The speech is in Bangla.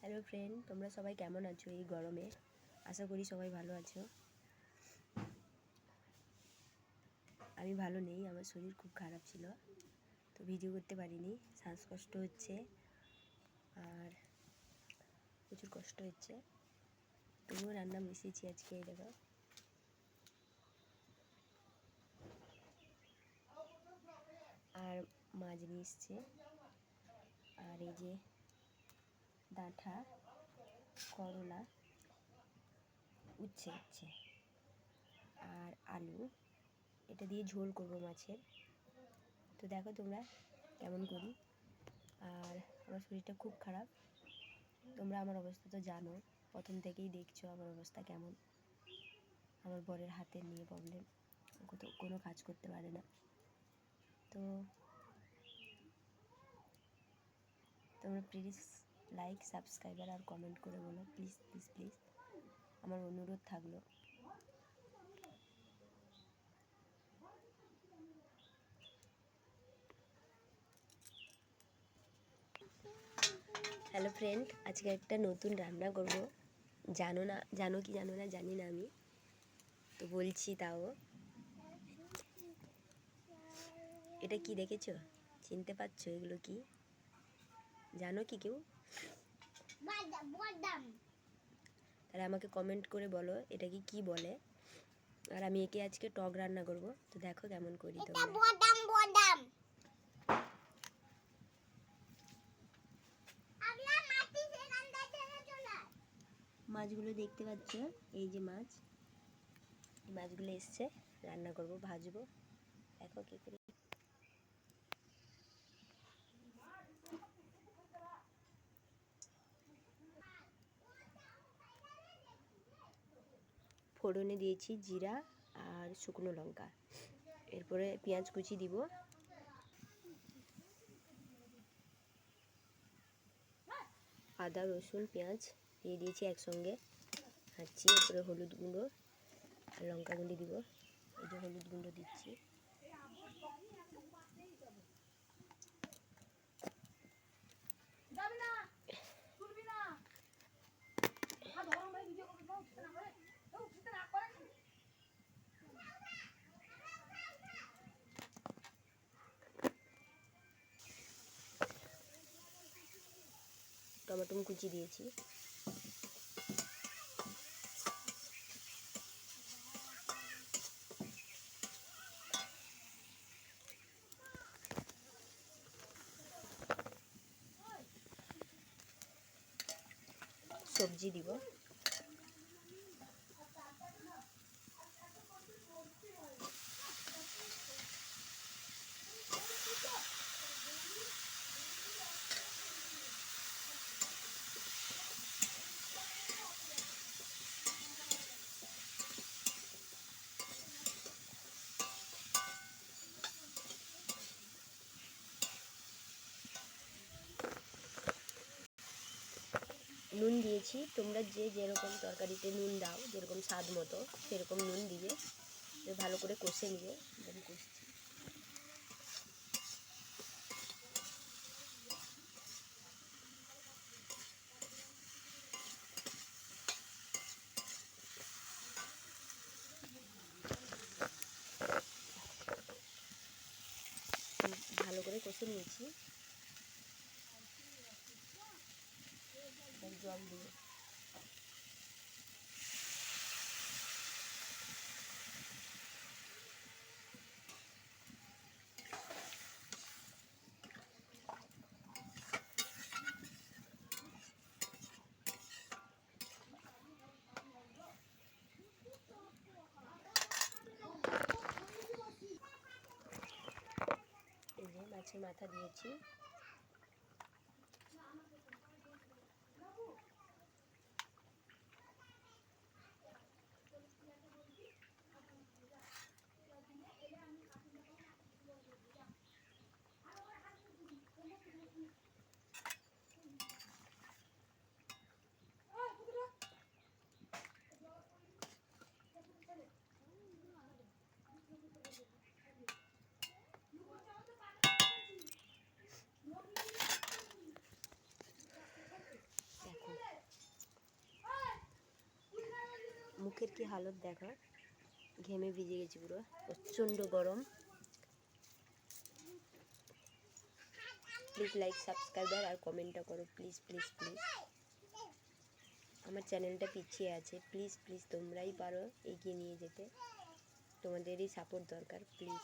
হ্যালো ফ্রেন্ড, তোমরা সবাই কেমন আছো এই গরমে? আশা করি সবাই ভালো আছো। আমি ভালো নেই, আমার শরীর খুব খারাপ ছিল, তো ভিডিও করতে পারিনি। শ্বাসকষ্ট হচ্ছে আর প্রচুর কষ্ট হচ্ছে, তবুও রান্না মিশিয়েছি আজকে। এই দেখো, আর মাছ নিয়ে এসছে, আর এই যে ডাঁটা, করলা, উচ্ছে আর আলু, এটা দিয়ে ঝোল করবো মাছের। তো দেখো তোমরা কেমন করি। আর আমার শরীরটা খুব খারাপ, তোমরা আমার অবস্থা তো জানো, প্রথম থেকেই দেখছো আমার অবস্থা কেমন। আমার বরের হাতের নিয়ে প্রবলেম, কোনো কাজ করতে পারে না। তো তোমরা প্লিজ লাইক, সাবস্ক্রাইবার আর কমেন্ট করে বলো, প্লিজ প্লিজ প্লিজ, আমার অনুরোধ থাকলো। হ্যালো ফ্রেন্ড, আজকে একটা নতুন রান্না করব। জানো কি জানো না জানি না, আমি তো বলছি তাও। এটা কি দেখেছো? চিনতে পারছো এগুলো কি? জানো কি কেউ? তাহলে আমাকে কমেন্ট করে বলো এটা কি বলে। আর আমি একে আজকে টক রান্না করব, তো দেখো কেমন করি তোমরা। মাছগুলো দেখতে পাচ্ছ, এই যে মাছ, এই মাছগুলো এসছে, রান্না করব, ভাজবো। দেখো কি করি। ফোড়নে দিয়েছি জিরা আর শুকনো লঙ্কা, এরপরে পেঁয়াজ কুচি দিব, আদা রসুন পেঁয়াজ দিয়ে দিয়েছি একসঙ্গে হাঁচছি। এরপরে হলুদ গুঁড়ো আর লঙ্কা গুঁড়ো দিব, এই যে হলুদ গুঁড়ো দিচ্ছি। টমেটো কুচি দিয়েছি, সবজি দিব, নুন দিয়েছি। তোমরা যেরকম তরকারিতে নুন দাও, যেরকম স্বাদ মতো সেরকম নুন দিয়ে ভালো করে কষে নিয়ে আমি কষছি। ভালো করে কষে নিয়েছি, জল দিয়ে এই যে মাছের মাথা দিয়েছি। মুখের কি হালত দেখো, ঘেমে ভিজে গেছি পুরো, প্রচণ্ড গরম। প্লিজ লাইক সাবস্ক্রাইবার আর কমেন্টটা করো, প্লিজ প্লিজ প্লিজ। আমার চ্যানেলটা পিছিয়ে আছে, প্লিজ প্লিজ তোমরাই পারো এগিয়ে নিয়ে যেতে, তোমাদেরই সাপোর্ট দরকার প্লিজ।